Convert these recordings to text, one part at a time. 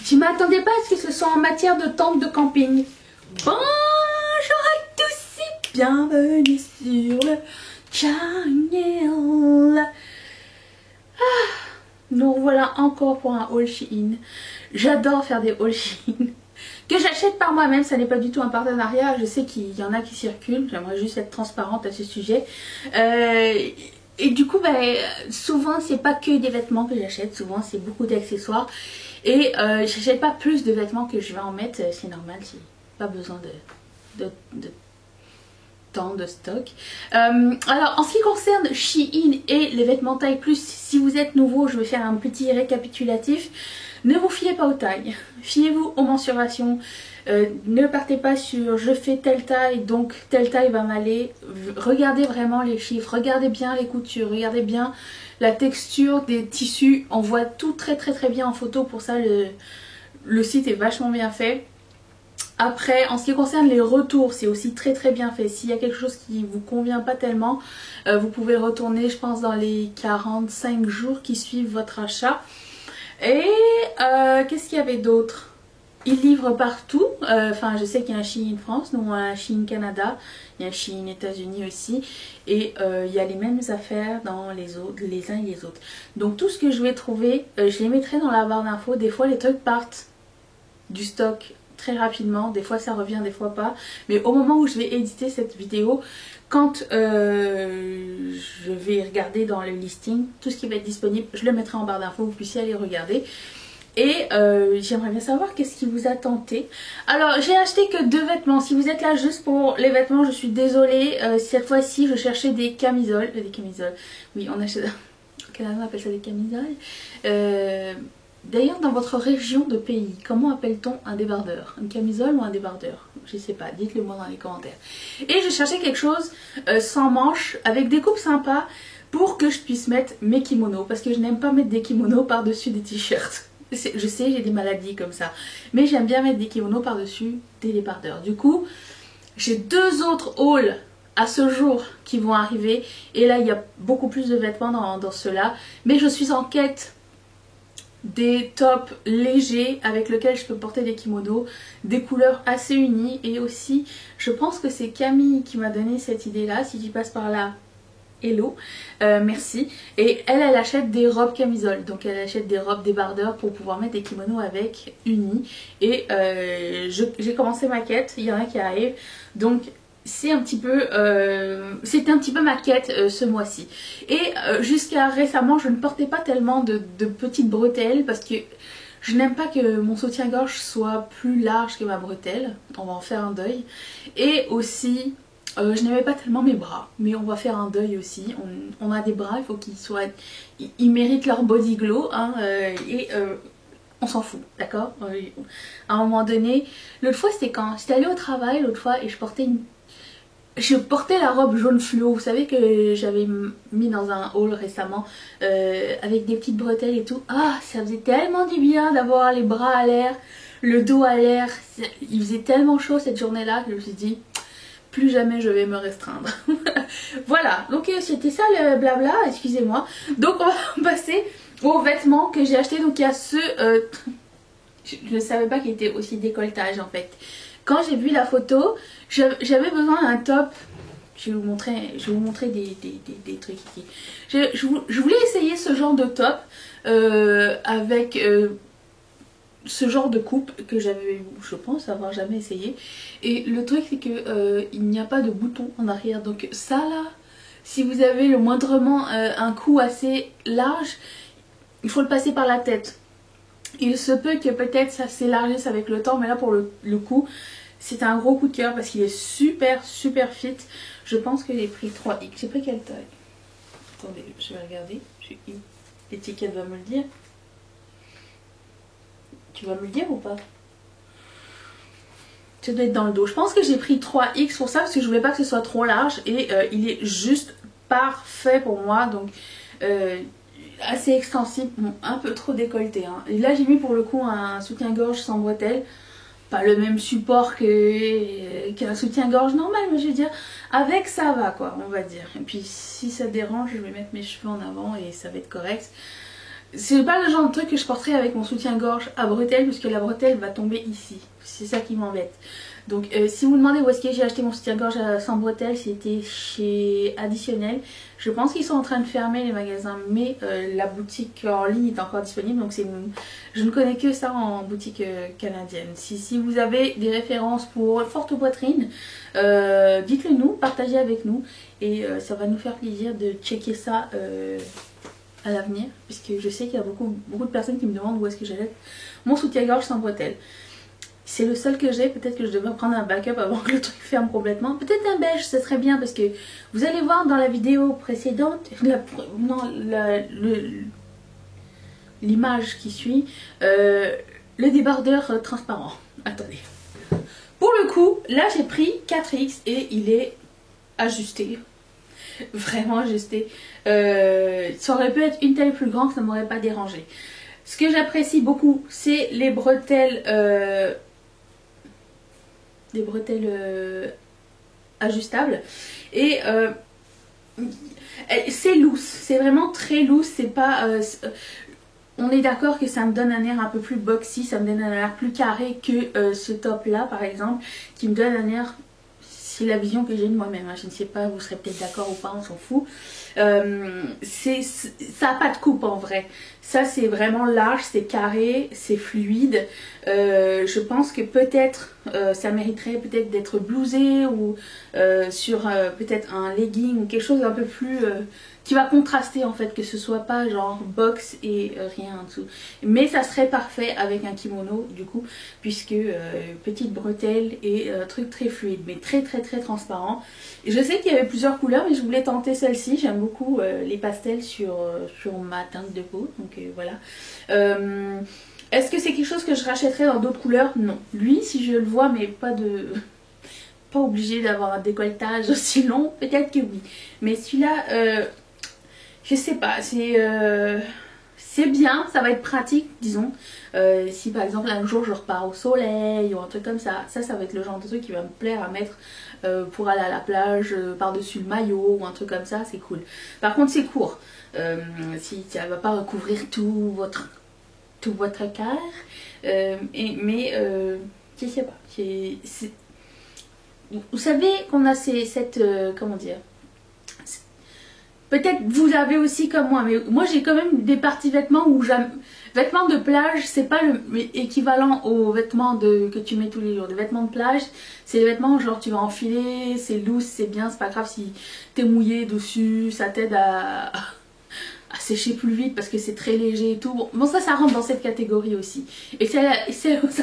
Je m'attendais pas à ce que ce soit en matière de tente de camping. Bonjour à tous et bienvenue sur le channel. Nous voilà encore pour un haul Shein. J'adore faire des hauls Shein que j'achète par moi-même, ça n'est pas du tout un partenariat. Je sais qu'il y en a qui circulent, j'aimerais juste être transparente à ce sujet. Et du coup, souvent c'est pas que des vêtements que j'achète, souvent c'est beaucoup d'accessoires. Et j'achète pas plus de vêtements que je vais en mettre, c'est normal, j'ai pas besoin de tant de stock. Alors en ce qui concerne Shein et les vêtements taille plus, si vous êtes nouveau, je vais faire un petit récapitulatif. Ne vous fiez pas aux tailles, fiez-vous aux mensurations. Ne partez pas sur je fais telle taille donc telle taille va m'aller. Regardez vraiment les chiffres, regardez bien les coutures, regardez bien la texture des tissus. On voit tout très bien en photo, pour ça le site est vachement bien fait. Après, en ce qui concerne les retours, c'est aussi très bien fait. S'il y a quelque chose qui ne vous convient pas tellement, vous pouvez retourner, je pense, dans les 45 jours qui suivent votre achat. Et qu'est-ce qu'il y avait d'autre? Ils livrent partout. Enfin, je sais qu'il y a un Shein France, nous un Shein Canada, il y a un Shein États-Unis aussi. Et il y a les mêmes affaires dans les autres, les uns et les autres. Donc tout ce que je vais trouver, je les mettrai dans la barre d'infos. Des fois les trucs partent du stock très rapidement, des fois ça revient, des fois pas. Mais au moment où je vais éditer cette vidéo, quand je vais regarder dans le listing, tout ce qui va être disponible, je le mettrai en barre d'infos, vous puissiez aller regarder. Et j'aimerais bien savoir qu'est-ce qui vous a tenté. Alors j'ai acheté que 2 vêtements. Si vous êtes là juste pour les vêtements, je suis désolée. Cette fois-ci je cherchais des camisoles. Des camisoles. Oui, on achète. Au Canada on appelle ça des camisoles. D'ailleurs dans votre région de pays, comment appelle-t-on un débardeur? Une camisole ou un débardeur? Je sais pas, dites-le moi dans les commentaires. Et je cherchais quelque chose sans manches, avec des coupes sympas, pour que je puisse mettre mes kimonos. Parce que je n'aime pas mettre des kimonos par-dessus des t-shirts. Je sais, j'ai des maladies comme ça, mais j'aime bien mettre des kimonos par-dessus des débardeurs. Du coup, j'ai 2 autres hauls à ce jour qui vont arriver. Et là, il y a beaucoup plus de vêtements dans ceux-là. Mais je suis en quête des tops légers avec lesquels je peux porter des kimonos, des couleurs assez unies. Et aussi, je pense que c'est Camille qui m'a donné cette idée-là. Si j'y passe par là, hello, merci. Et elle achète des robes camisoles, donc elle achète des robes débardeurs pour pouvoir mettre des kimonos avec unis. Et j'ai commencé ma quête, il y en a qui arrivent, donc c'est un petit peu c'était un petit peu ma quête ce mois-ci. Et jusqu'à récemment je ne portais pas tellement de petites bretelles parce que je n'aime pas que mon soutien-gorge soit plus large que ma bretelle. On va en faire un deuil. Et aussi je n'aimais pas tellement mes bras, mais on va faire un deuil aussi. On a des bras, il faut qu'ils soient... Ils méritent leur body glow, hein, on s'en fout, d'accord. À un moment donné, l'autre fois c'était quand j'étais allée au travail, l'autre fois, et je portais la robe jaune fluo, vous savez que j'avais mis dans un haul récemment, avec des petites bretelles et tout. Ah, ça faisait tellement du bien d'avoir les bras à l'air, le dos à l'air. Il faisait tellement chaud cette journée-là que je me suis dit... plus jamais je vais me restreindre. Voilà, donc c'était ça le blabla, excusez-moi. Donc on va passer aux vêtements que j'ai achetés. Donc il y a ceux... je ne savais pas qu'il était aussi décolletage en fait. Quand j'ai vu la photo, j'avais besoin d'un top. Je vais vous montrer des trucs ici. Je voulais essayer ce genre de top avec... ce genre de coupe que j'avais, je pense avoir jamais essayé. Et le truc c'est que il n'y a pas de bouton en arrière, donc ça là, si vous avez le moindrement un cou assez large, il faut le passer par la tête. Il se peut que peut-être ça s'élargisse avec le temps, mais là pour le coup c'est un gros coup de cœur parce qu'il est super fit. Je pense que j'ai pris 3X. J'ai pris quelle taille? Attendez, je vais regarder, l'étiquette va me le dire. Tu vas me le dire ou pas? Ça doit être dans le dos. Je pense que j'ai pris 3X pour ça parce que je voulais pas que ce soit trop large. Et il est juste parfait pour moi. Donc assez extensif. Bon, un peu trop décolleté. Hein. Et là j'ai mis pour le coup un soutien-gorge sans bretelles. Pas le même support qu'un soutien-gorge normal. Mais je veux dire, avec ça va quoi, on va dire. Et puis si ça dérange, je vais mettre mes cheveux en avant et ça va être correct. C'est pas le genre de truc que je porterai avec mon soutien-gorge à bretelles, parce que la bretelle va tomber ici. C'est ça qui m'embête. Donc si vous vous demandez où est-ce que j'ai acheté mon soutien-gorge sans bretelles, c'était chez Additionnel. Je pense qu'ils sont en train de fermer les magasins, mais la boutique en ligne est encore disponible. Donc je ne connais que ça en boutique canadienne. Si vous avez des références pour forte poitrine, dites-le nous, partagez avec nous. Et ça va nous faire plaisir de checker ça à l'avenir. Puisque je sais qu'il y a beaucoup de personnes qui me demandent où est-ce que j'achète mon soutien-gorge sans bretelles. C'est le seul que j'ai, peut-être que je devrais prendre un backup avant que le truc ferme complètement. Peut-être un beige, ce serait bien parce que vous allez voir dans la vidéo précédente, l'image qui suit, le débardeur transparent. Attendez. Pour le coup, là j'ai pris 4X et il est ajusté. Vraiment ajusté. Ça aurait pu être une taille plus grande, ça ne m'aurait pas dérangé. Ce que j'apprécie beaucoup, c'est les bretelles... des bretelles ajustables et c'est loose, c'est vraiment très loose, c'est pas on est d'accord que ça me donne un air un peu plus boxy, ça me donne un air plus carré que ce top là par exemple, qui me donne un air, c'est la vision que j'ai de moi-même, hein. Je ne sais pas, vous serez peut-être d'accord ou pas, on s'en fout. Ça n'a pas de coupe en vrai, ça c'est vraiment large, c'est carré, c'est fluide. Je pense que peut-être ça mériterait peut-être d'être blousé ou sur peut-être un legging ou quelque chose d'un peu plus qui va contraster en fait, que ce soit pas genre box et rien en dessous. Mais ça serait parfait avec un kimono du coup, puisque petite bretelle et truc très fluide, mais très transparent. Et je sais qu'il y avait plusieurs couleurs, mais je voulais tenter celle-ci. J'aime beaucoup les pastels sur ma teinte de peau, donc voilà. Est-ce que c'est quelque chose que je rachèterais dans d'autres couleurs? Non. Lui, si je le vois, mais pas obligé d'avoir un décolletage aussi long, peut-être que oui. Mais celui-là, je sais pas, c'est bien, ça va être pratique, disons. Si par exemple un jour je repars au soleil ou un truc comme ça, ça va être le genre de truc qui va me plaire à mettre pour aller à la plage par-dessus le maillot ou un truc comme ça, c'est cool. Par contre c'est court, si ça va pas recouvrir tout votre corps, mais je sais pas, vous savez qu'on a cette, comment dire, peut-être vous avez aussi comme moi, mais moi j'ai quand même des parties vêtements où j'aime. Vêtements de plage, c'est pas l'équivalent aux vêtements que tu mets tous les jours. Les vêtements de plage, c'est les vêtements genre tu vas enfiler, c'est loose, c'est bien, c'est pas grave si t'es mouillé dessus, ça t'aide à sécher plus vite parce que c'est très léger et tout. Bon ça rentre dans cette catégorie aussi. Et ça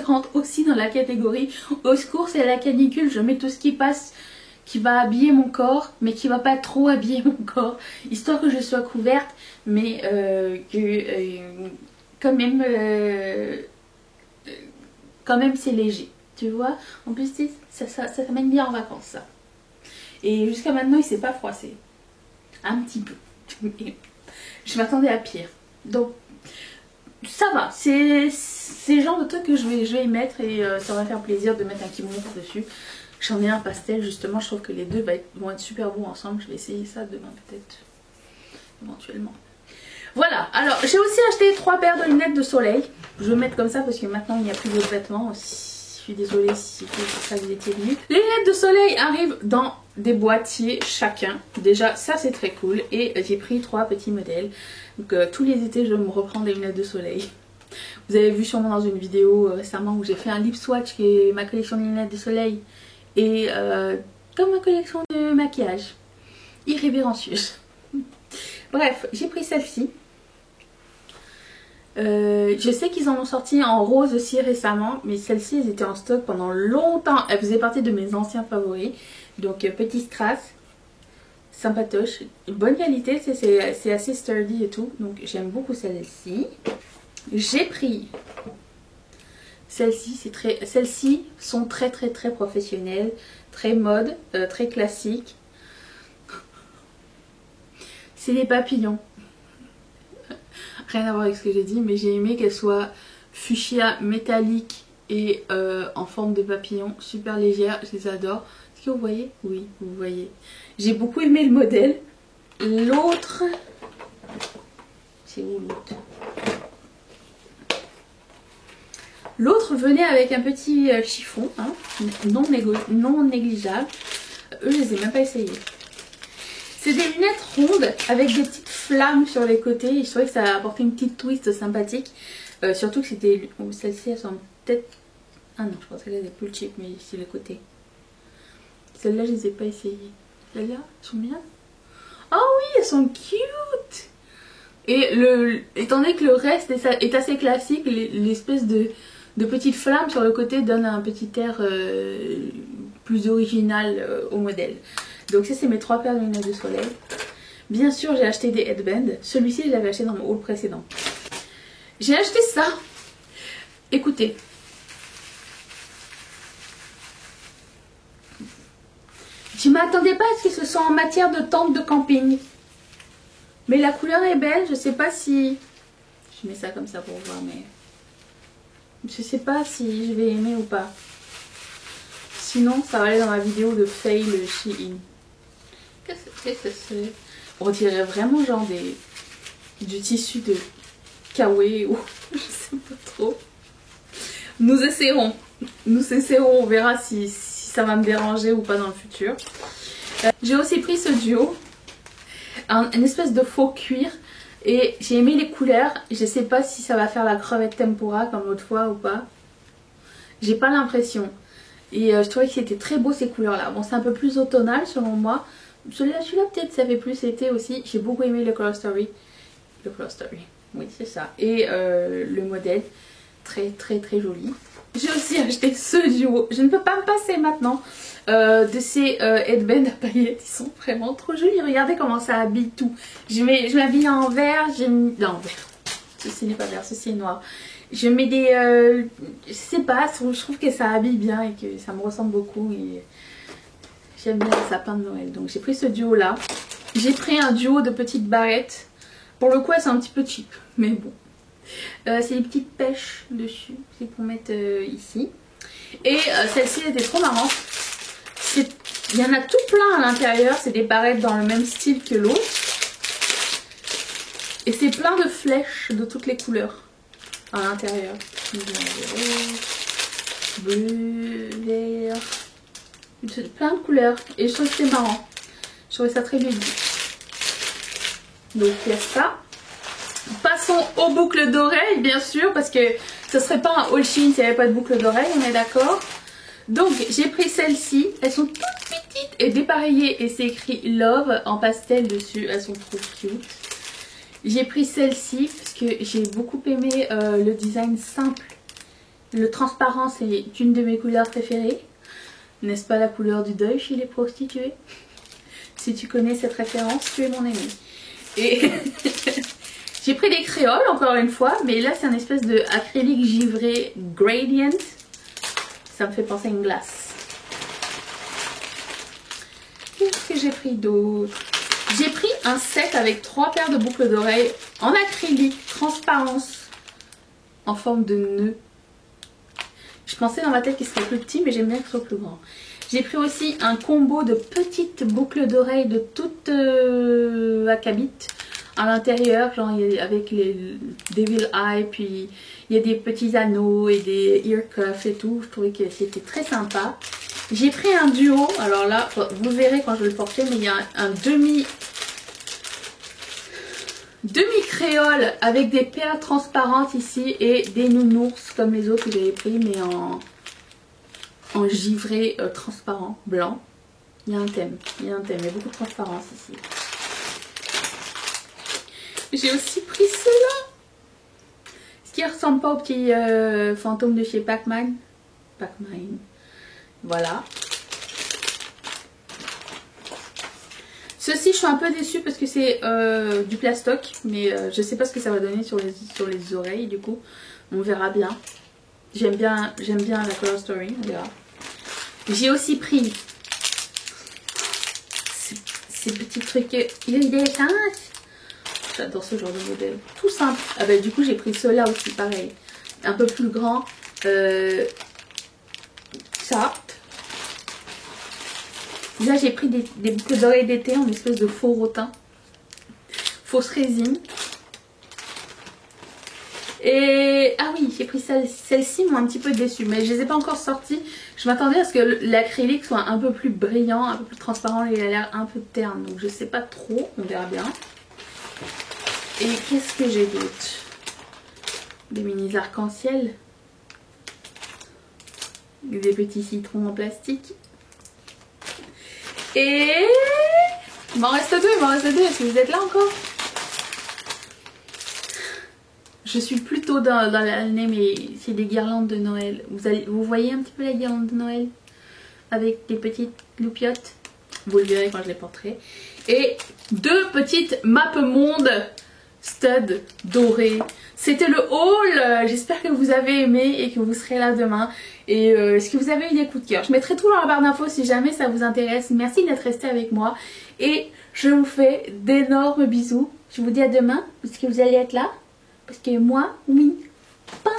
rentre aussi dans la catégorie au secours, c'est la canicule, je mets tout ce qui passe, qui va habiller mon corps, mais qui va pas trop habiller mon corps, histoire que je sois couverte, mais quand même c'est léger, tu vois. En plus ça t'amène bien en vacances ça. Et jusqu'à maintenant il s'est pas froissé, un petit peu. Je m'attendais à pire, donc ça va, c'est le genre de truc que je vais y mettre et ça va faire plaisir de mettre un kimono dessus. J'en ai un pastel justement, je trouve que les deux vont être super beaux ensemble. Je vais essayer ça demain peut-être, éventuellement. Voilà, alors j'ai aussi acheté 3 paires de lunettes de soleil. Je vais mettre comme ça parce que maintenant il n'y a plus d'autres vêtements. Je suis désolée si c'est pour ça que vous étiez venus. Les lunettes de soleil arrivent dans des boîtiers chacun. Déjà ça c'est très cool. Et j'ai pris 3 petits modèles. Donc tous les étés je me reprends des lunettes de soleil. Vous avez vu sûrement dans une vidéo récemment où j'ai fait un lip swatch qui est ma collection de lunettes de soleil. Et comme ma collection de maquillage irrévérencieuse. Bref, j'ai pris celle-ci. Je sais qu'ils en ont sorti en rose aussi récemment, mais celles-ci elles étaient en stock pendant longtemps. Elles faisaient partie de mes anciens favoris. Donc petit strass, sympatoche, bonne qualité, c'est assez sturdy et tout. Donc j'aime beaucoup celle-ci. J'ai pris celles-ci, celles-ci sont très professionnelles, très mode, très classiques. C'est des papillons. Rien à voir avec ce que j'ai dit, mais j'ai aimé qu'elles soient fuchsia métallique et en forme de papillon, super légère, je les adore. Est-ce que vous voyez? Oui, vous voyez. J'ai beaucoup aimé le modèle. L'autre, c'est où l'autre? L'autre venait avec un petit chiffon, hein, non négligeable. Eux, je les ai même pas essayés. C'est des lunettes rondes avec des petites flammes sur les côtés. Je trouvais que ça apportait une petite twist sympathique. Surtout que c'était... Oh, celles-ci, elles sont peut-être... Ah non, je pense qu'elles étaient plus cheap, mais ici, les côtés. Celles-là, je les ai pas essayées. Celles-là, elles sont bien. Oh oui, elles sont cute. Et étant donné que le reste est assez classique, l'espèce de petites flammes sur le côté donne un petit air plus original au modèle. Donc ça, c'est mes 3 paires de lunettes de soleil. Bien sûr, j'ai acheté des headbands. Celui-ci, je l'avais acheté dans mon haul précédent. J'ai acheté ça. Écoutez. Je ne m'attendais pas à ce que ce soit en matière de tente de camping. Mais la couleur est belle. Je sais pas si... Je mets ça comme ça pour voir, mais... Je sais pas si je vais aimer ou pas. Sinon, ça va aller dans ma vidéo de fail Shein. Qu'est-ce que c'est? On dirait vraiment genre du tissu de Kawaii ou je sais pas trop. Nous essaierons. On verra si ça va me déranger ou pas dans le futur. J'ai aussi pris ce duo. Une espèce de faux cuir. Et j'ai aimé les couleurs. Je sais pas si ça va faire la crevette tempura comme l'autre fois ou pas. J'ai pas l'impression. Et je trouvais que c'était très beau ces couleurs là. Bon, c'est un peu plus automnal selon moi. Celui-là peut-être ça fait plus été aussi. J'ai beaucoup aimé le Color Story. Le Color Story, oui c'est ça. Et le modèle, très joli. J'ai aussi acheté ce duo. Je ne peux pas me passer maintenant de ces headbands à paillettes. Ils sont vraiment trop jolis. Regardez comment ça habille tout. Je m'habille en vert. Non, vert. Ceci n'est pas vert, ceci est noir. Je mets des... je sais pas, je trouve que ça habille bien et que ça me ressemble beaucoup. Et j'aime bien le sapin de Noël. Donc j'ai pris ce duo là. J'ai pris un duo de petites barrettes. Pour le coup, elles sont un petit peu cheap. Mais bon. C'est des petites pêches dessus. C'est pour mettre ici. Et celle-ci était trop marrante. Il y en a tout plein à l'intérieur. C'est des barrettes dans le même style que l'autre. Et c'est plein de flèches de toutes les couleurs à l'intérieur. Bleu, vert. Plein de couleurs. Et je trouve que c'est marrant. Je trouvais ça très joli. Donc il y a ça. Passons aux boucles d'oreilles, bien sûr, parce que ce serait pas un haul Shein s'il n'y avait pas de boucles d'oreilles, on est d'accord. Donc j'ai pris celles-ci. Elles sont toutes petites et dépareillées et c'est écrit Love en pastel dessus. Elles sont trop cute. J'ai pris celle-ci parce que j'ai beaucoup aimé le design simple. Le transparent, c'est une de mes couleurs préférées. N'est-ce pas la couleur du deuil chez les prostituées? Si tu connais cette référence, tu es mon ami. Et j'ai pris des créoles encore une fois, mais là c'est un espèce de acrylique givré gradient. Ça me fait penser à une glace. Qu'est-ce que j'ai pris d'autre? J'ai pris un set avec 3 paires de boucles d'oreilles en acrylique, transparence, en forme de nœud. Je pensais dans ma tête qu'il serait plus petit, mais j'aime bien qu'il soit plus grand. J'ai pris aussi un combo de petites boucles d'oreilles de toute Wachabit à l'intérieur, genre avec les Devil Eye, puis il y a des petits anneaux et des ear cuffs et tout. Je trouvais que c'était très sympa. J'ai pris un duo, alors là, vous verrez quand je vais le porter, mais il y a un demi créole avec des perles transparentes ici et des nounours comme les autres que j'avais pris, mais en givré transparent, blanc. Il y a un thème, il y a beaucoup de transparence ici. J'ai aussi pris cela, ce qui ressemble pas au petit fantôme de chez Pac-Man. Voilà. Ceci, je suis un peu déçue parce que c'est du plastoc, mais je sais pas ce que ça va donner sur les oreilles, du coup, on verra bien. J'aime bien la Color Story, on verra. J'ai aussi pris ces petits trucs iridescents. J'adore ce genre de modèle. Tout simple. Ah bah, du coup, j'ai pris ceux-là aussi, pareil. Un peu plus grand. Ça. Là, j'ai pris des boucles d'oreilles d'été en espèce de faux rotin. Fausse résine. Et ah oui, j'ai pris celle-ci, m'ont un petit peu déçue, mais je les ai pas encore sorties. Je m'attendais à ce que l'acrylique soit un peu plus brillant, un peu plus transparent. Il a l'air un peu terne, donc je sais pas trop, on verra bien. Et qu'est-ce que j'ai d'autre? Des mini arcs-en-ciel. Des petits citrons en plastique. Et il m'en reste deux, est-ce que vous êtes là encore? Je suis plutôt dans l'année, mais c'est des guirlandes de Noël. Vous voyez un petit peu la guirlande de Noël? Avec des petites loupiottes. Vous le verrez quand je les porterai. Et deux petites Mappemonde stud dorées. C'était le haul. J'espère que vous avez aimé et que vous serez là demain. Et est-ce que vous avez eu des coups de cœur? Je mettrai tout dans la barre d'infos si jamais ça vous intéresse. Merci d'être resté avec moi. Et je vous fais d'énormes bisous. Je vous dis à demain. Est-ce que vous allez être là? Parce que moi, oui. Bye!